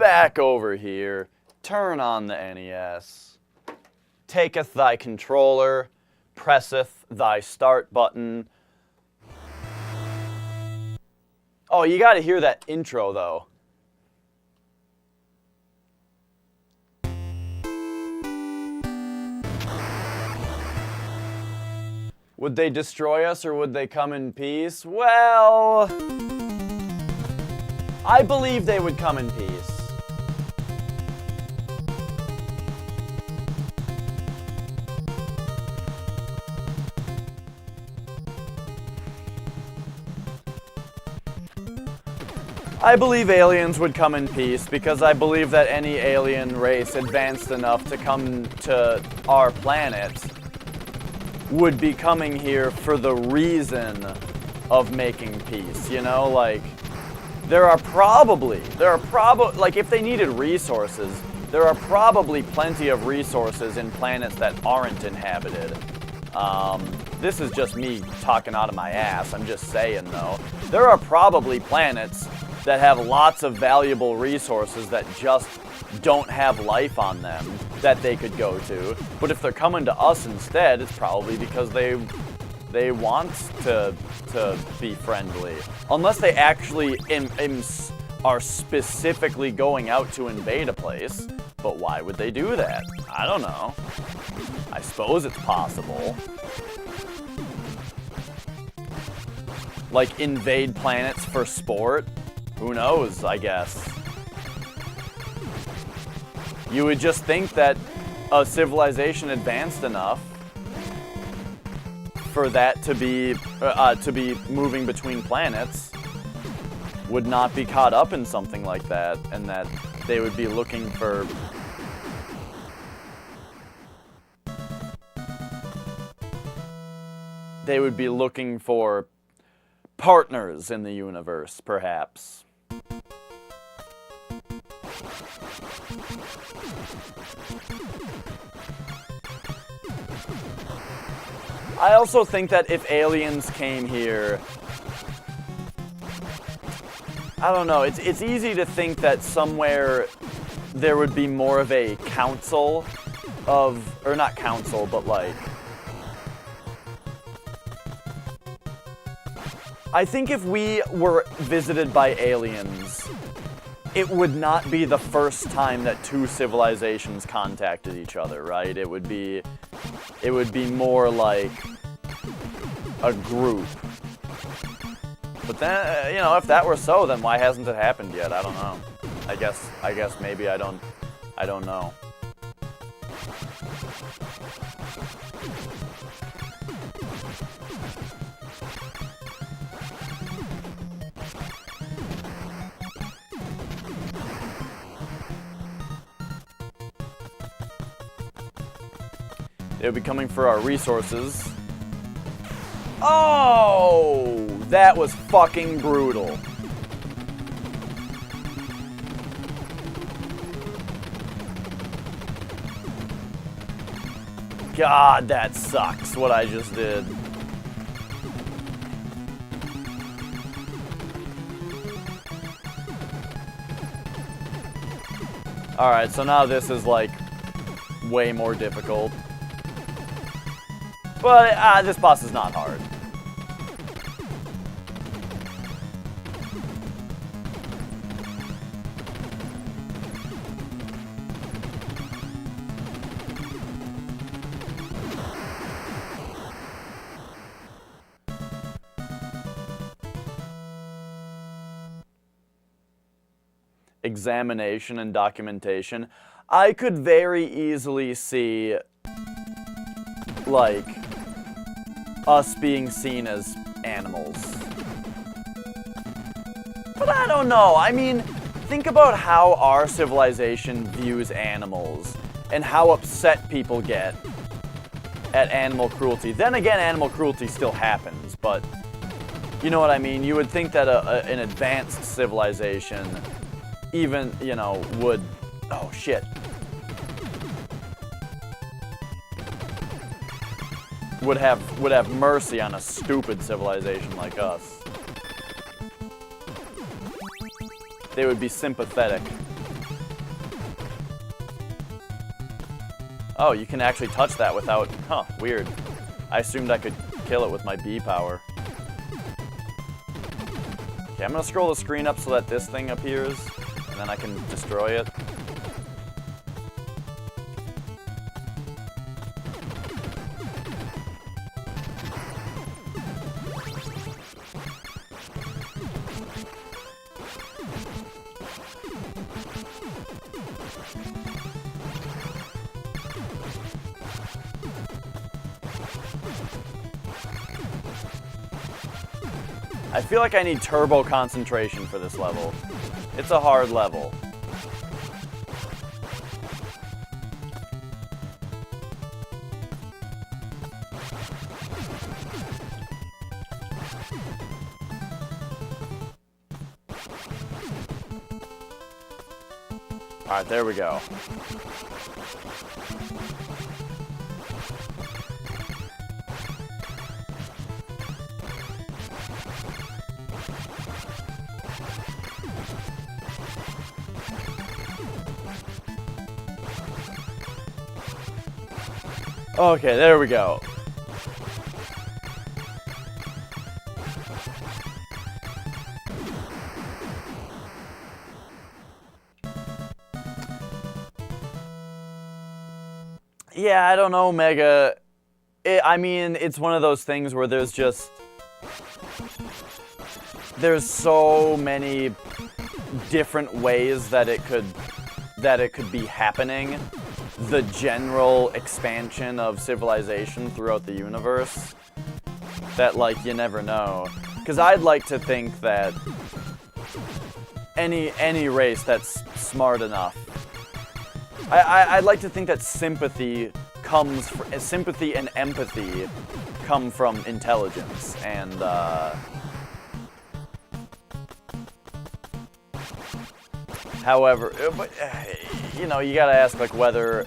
back over here, turn on the NES, taketh thy controller, presseth thy start button. Oh, you gotta hear that intro, though. Would they destroy us or would they come in peace? Well, I believe they would come in peace. I believe aliens would come in peace because I believe that any alien race advanced enough to come to our planet would be coming here for the reason of making peace, you know? Like, there are probably, like, if they needed resources, there are probably plenty of resources in planets that aren't inhabited. This is just me talking out of my ass, I'm just saying, though. There are probably planets that have lots of valuable resources that just don't have life on them that they could go to. But if they're coming to us instead, it's probably because they want to be friendly. Unless they actually are specifically going out to invade a place. But why would they do that? I don't know. I suppose it's possible. Like, invade planets for sport? Who knows, I guess. You would just think that a civilization advanced enough for that to be moving between planets would not be caught up in something like that, and that they would be looking for partners in the universe, perhaps. I also think that if aliens came here, I don't know, it's easy to think that somewhere there would be more of a council of, or not council, but like, I think if we were visited by aliens, it would not be the first time that two civilizations contacted each other, right? It would be more like a group. But then, you know, if that were so, then why hasn't it happened yet? I don't know. I guess maybe I don't know. They would be coming for our resources. Oh, that was fucking brutal. God, that sucks, what I just did. Alright, so now this is, like, way more difficult. But, this boss is not hard. Examination and documentation. I could very easily see, like, us being seen as animals. But I don't know. I mean, think about how our civilization views animals and how upset people get at animal cruelty. Then again, animal cruelty still happens, but you know what I mean? You would think that an advanced civilization even, you know, would... Oh, shit. Would have mercy on a stupid civilization like us. They would be sympathetic. Oh, you can actually touch that without... Huh, weird. I assumed I could kill it with my B power. Okay, I'm gonna scroll the screen up so that this thing appears, and then I can destroy it. I feel like I need turbo concentration for this level. It's a hard level. Alright, there we go. Okay, there we go. Yeah, I don't know, Mega. I mean, it's one of those things where there's so many different ways that it could be happening. The general expansion of civilization throughout the universe, that, like, you never know. Because I'd like to think that any race that's smart enough, I'd like to think that sympathy and empathy come from intelligence, and however, you know, you gotta ask, like, whether,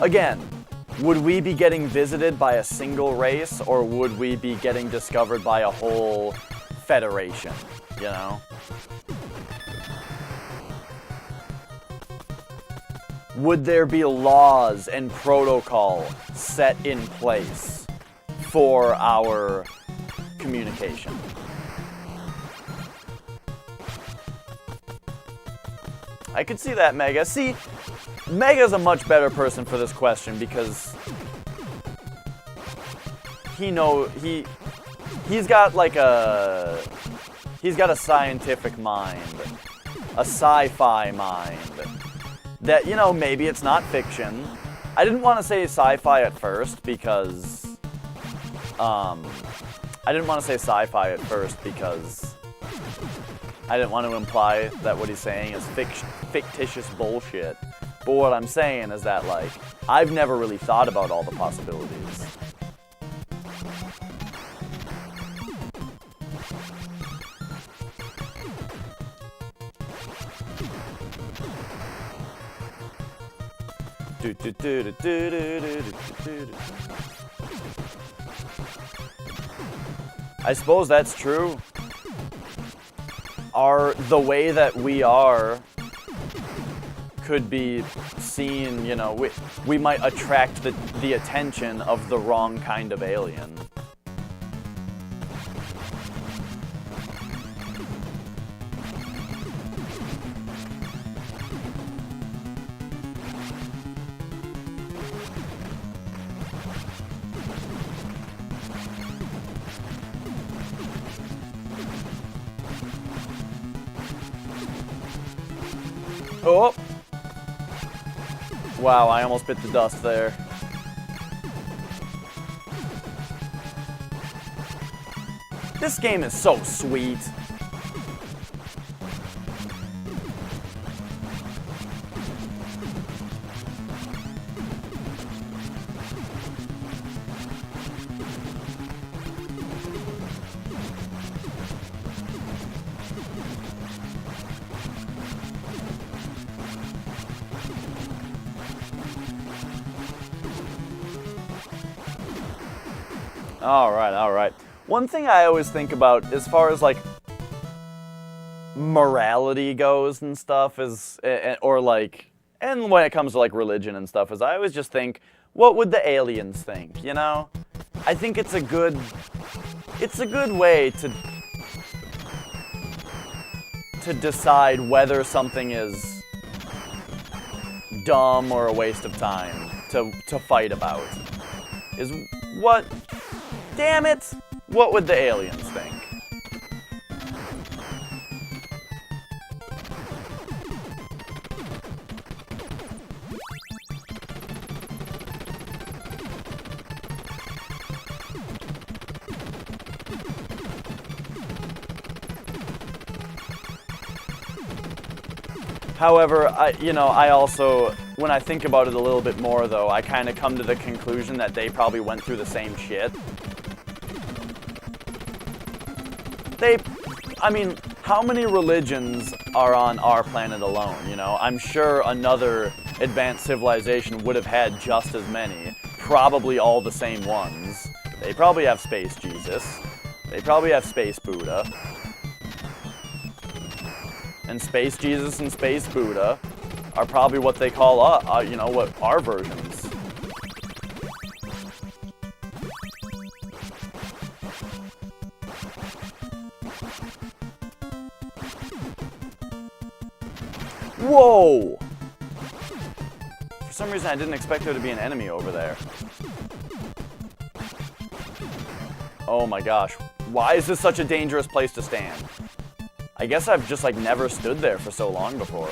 again, would we be getting visited by a single race, or would we be getting discovered by a whole federation, you know? Would there be laws and protocol set in place for our communication? I could see that, Mega. See, Mega's a much better person for this question because he's got a scientific mind, a sci-fi mind that, you know, maybe it's not fiction. I didn't want to say sci-fi at first because I didn't want to imply that what he's saying is fictitious bullshit. But what I'm saying is that, like, I've never really thought about all the possibilities. I suppose that's true. The way that we are could be seen, you know, we might attract the attention of the wrong kind of alien. Oh! Wow, I almost bit the dust there. This game is so sweet. Alright. One thing I always think about as far as, like, morality goes and stuff is, or, like, and when it comes to like religion and stuff, is I always just think, what would the aliens think, you know? I think it's a good way to decide whether something is dumb or a waste of time to fight about. Is what, damn it, what would the aliens think? However, I also, when I think about it a little bit more, though, I kind of come to the conclusion that they probably went through the same shit. I mean, how many religions are on our planet alone, you know? I'm sure another advanced civilization would have had just as many, probably all the same ones. They probably have Space Jesus. They probably have Space Buddha. And Space Jesus and Space Buddha are probably what they call, what our versions. Whoa! For some reason, I didn't expect there to be an enemy over there. Oh my gosh. Why is this such a dangerous place to stand? I guess I've just, like, never stood there for so long before.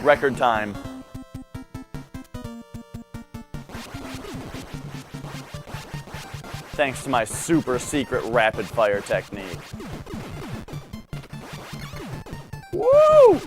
Record time. Thanks to my super secret rapid fire technique. Woo!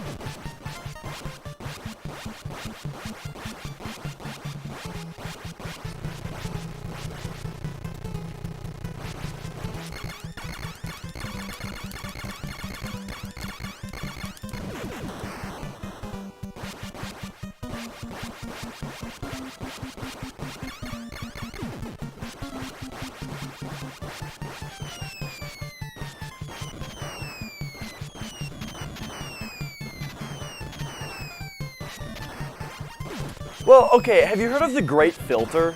Well, okay, have you heard of the Great Filter?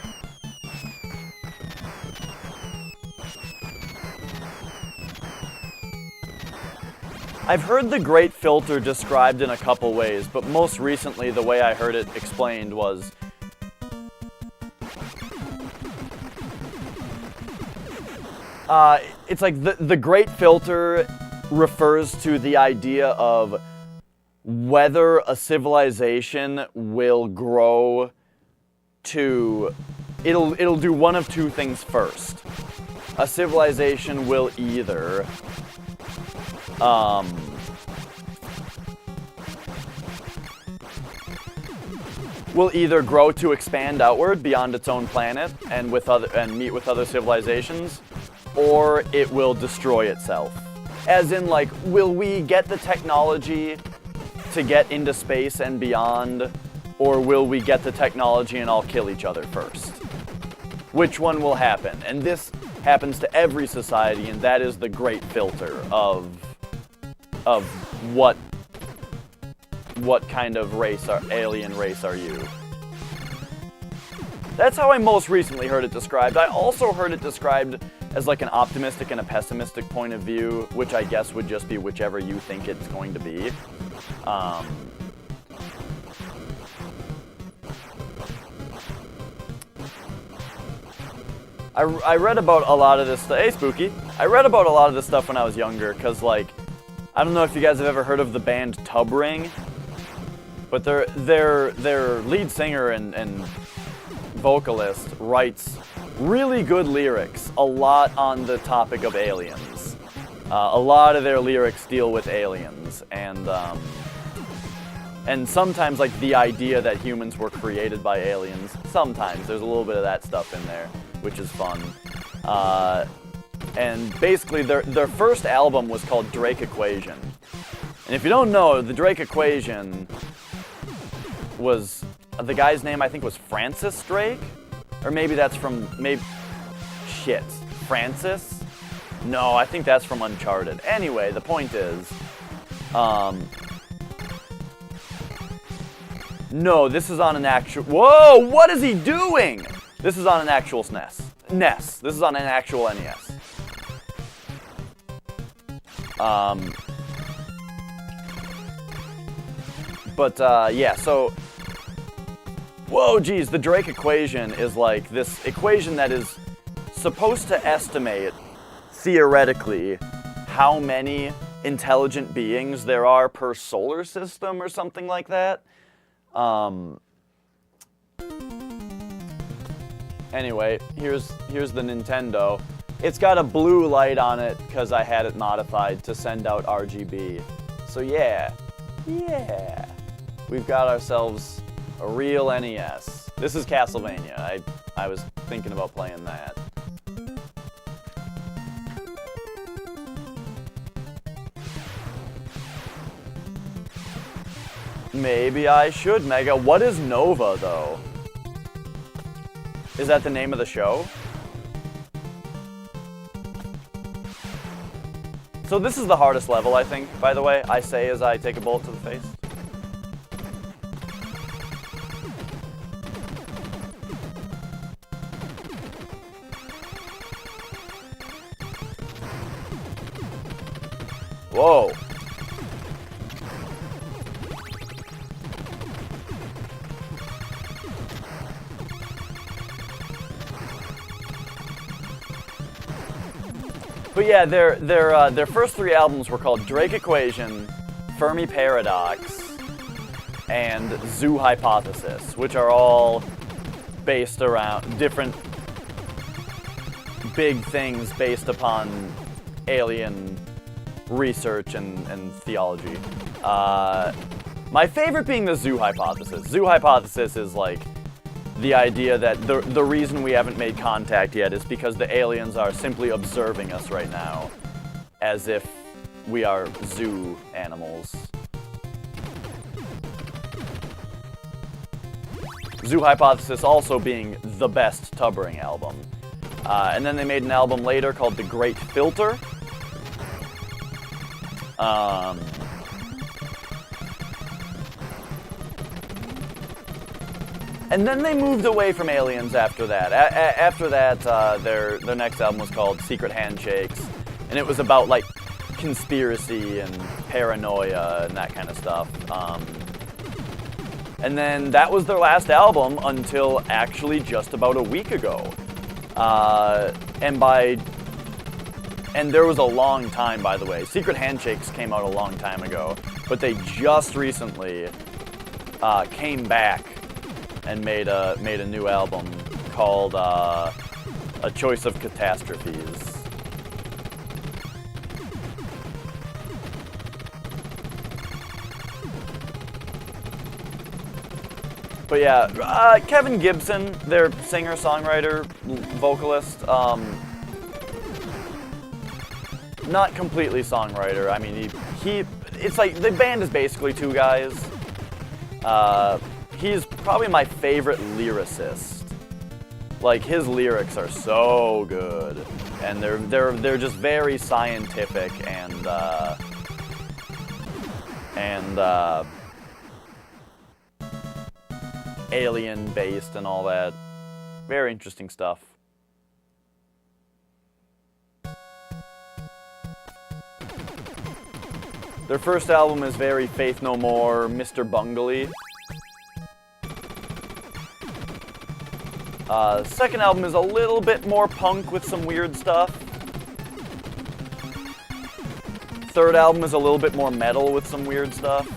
I've heard the Great Filter described in a couple ways, but most recently the way I heard it explained was it's like the Great Filter refers to the idea of whether a civilization will grow to, it'll do one of two things first. A civilization will either grow to expand outward beyond its own planet and meet with other civilizations, or it will destroy itself. As in, like, will we get the technology to get into space and beyond, or will we get the technology and all kill each other first? Which one will happen? And this happens to every society, and that is the Great Filter of what kind of alien race are you? That's how I most recently heard it described. I also heard it described as like an optimistic and a pessimistic point of view, which I guess would just be whichever you think it's going to be. I read about a lot of this stuff. Hey, Spooky. I read about a lot of this stuff when I was younger, because, like, I don't know if you guys have ever heard of the band Tub Ring, but their lead singer and vocalist writes really good lyrics, a lot on the topic of aliens. A lot of their lyrics deal with aliens, and sometimes, like, the idea that humans were created by aliens. Sometimes there's a little bit of that stuff in there, which is fun. And basically, their first album was called Drake Equation. And if you don't know, the Drake Equation was the guy's name I think was Francis Drake, or maybe that's from shit, Francis? No, I think that's from Uncharted. Anyway, the point is, no, this is on an actual. Whoa! What is he doing? This is on an actual SNES. NES. This is on an actual NES. Yeah, so... Whoa, geez, the Drake equation is like this equation that is supposed to estimate, theoretically, how many intelligent beings there are per solar system or something like that. Anyway, here's the Nintendo. It's got a blue light on it because I had it modified to send out RGB. So yeah, we've got ourselves a real NES. This is Castlevania. I was thinking about playing that. Maybe I should, Mega. What is Nova, though? Is that the name of the show? So this is the hardest level, I think, by the way. I say as I take a bullet to the face. Whoa. But yeah, their first three albums were called Drake Equation, Fermi Paradox, and Zoo Hypothesis, which are all based around different big things based upon alien research and theology. My favorite being the Zoo Hypothesis. Zoo Hypothesis is like the idea that the reason we haven't made contact yet is because the aliens are simply observing us right now, as if we are zoo animals. Zoo Hypothesis also being the best tubbering album. And then they made an album later called The Great Filter. And then they moved away from aliens after that. After that, their next album was called Secret Handshakes, and it was about like conspiracy and paranoia and that kind of stuff. And then that was their last album until actually just about a week ago. And there was a long time, by the way. Secret Handshakes came out a long time ago, but they just recently came back and made a new album called A Choice of Catastrophes. But yeah, Kevin Gibson, their singer, songwriter, vocalist, not completely songwriter. I mean, it's like the band is basically two guys. He's probably my favorite lyricist. Like, his lyrics are so good, and they're just very scientific and alien based and all that. Very interesting stuff. Their first album is very Faith No More, Mr. Bungley. Second album is a little bit more punk with some weird stuff. Third album is a little bit more metal with some weird stuff.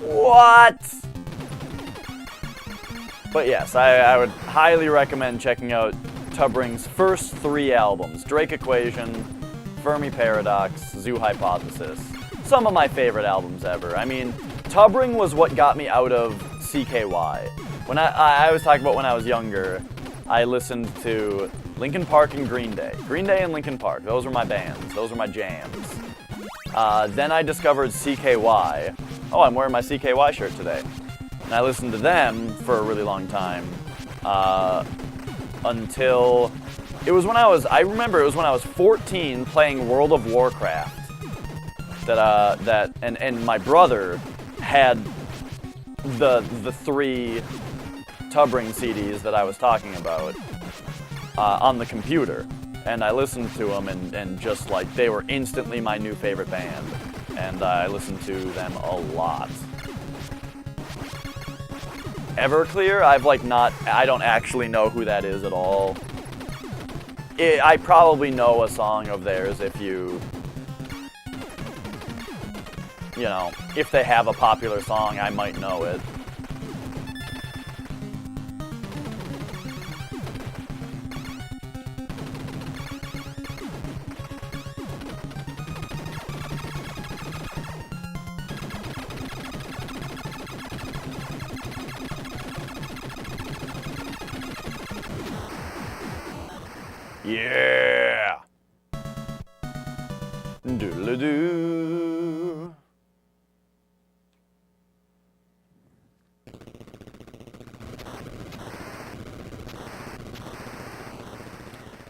What? But yes, I would highly recommend checking out Tubring's first three albums, Drake Equation, Fermi Paradox, Zoo Hypothesis. Some of my favorite albums ever. I mean, Tubbring was what got me out of CKY. When I was talking about when I was younger, I listened to Linkin Park and Green Day. Green Day and Linkin Park, those were my bands, those were my jams. Then I discovered CKY. Oh, I'm wearing my CKY shirt today. And I listened to them for a really long time. Until it was when I remember it was when I was 14 playing World of Warcraft. And my brother had the 3 Tubbring CDs that I was talking about on the computer, and I listened to them and just like they were instantly my new favorite band, and I listened to them a lot. Everclear, I don't actually know who that is at all. I probably know a song of theirs if if they have a popular song, I might know it. Yeah! Doodle-doo.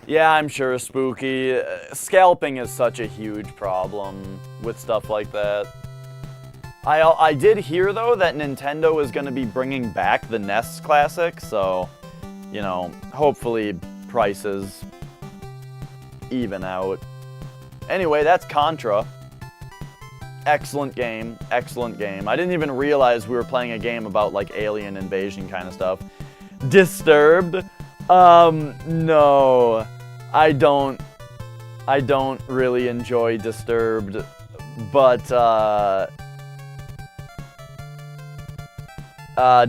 Yeah, I'm sure, Spooky. Scalping is such a huge problem with stuff like that. I did hear, though, that Nintendo is going to be bringing back the NES Classic, so, hopefully prices even out. Anyway, that's Contra. Excellent game, excellent game. I didn't even realize we were playing a game about, like, alien invasion kind of stuff. Disturbed? No. I don't really enjoy Disturbed, but,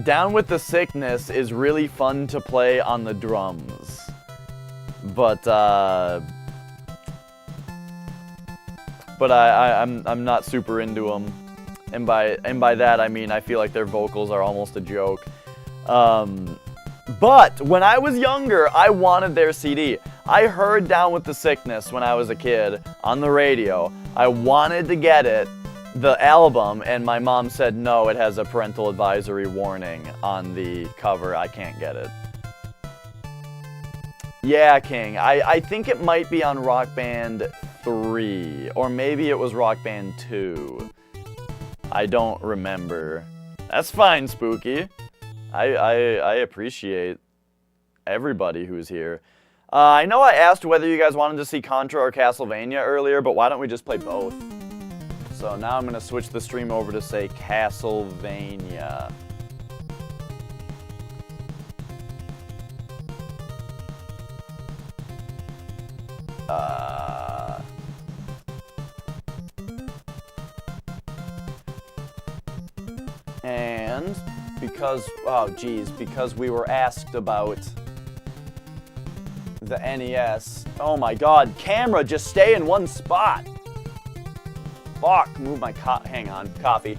Down with the Sickness is really fun to play on the drums. But I'm not super into them, and by that I mean I feel like their vocals are almost a joke. But when I was younger, I wanted their CD. I heard Down with the Sickness when I was a kid on the radio. I wanted to get it, the album, and my mom said no, it has a parental advisory warning on the cover. I can't get it. Yeah, King. I think it might be on Rock Band 3, or maybe it was Rock Band 2. I don't remember. That's fine, Spooky. I appreciate everybody who's here. I know I asked whether you guys wanted to see Contra or Castlevania earlier, but why don't we just play both? So now I'm going to switch the stream over to say Castlevania. And because we were asked about the NES. Oh my god, camera, just stay in one spot. Fuck, move my hang on, coffee.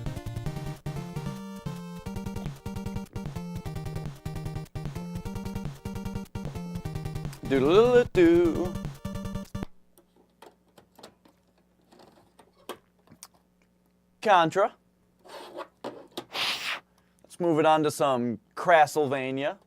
Doodle-doo. Contra. Let's move it on to some Castlevania.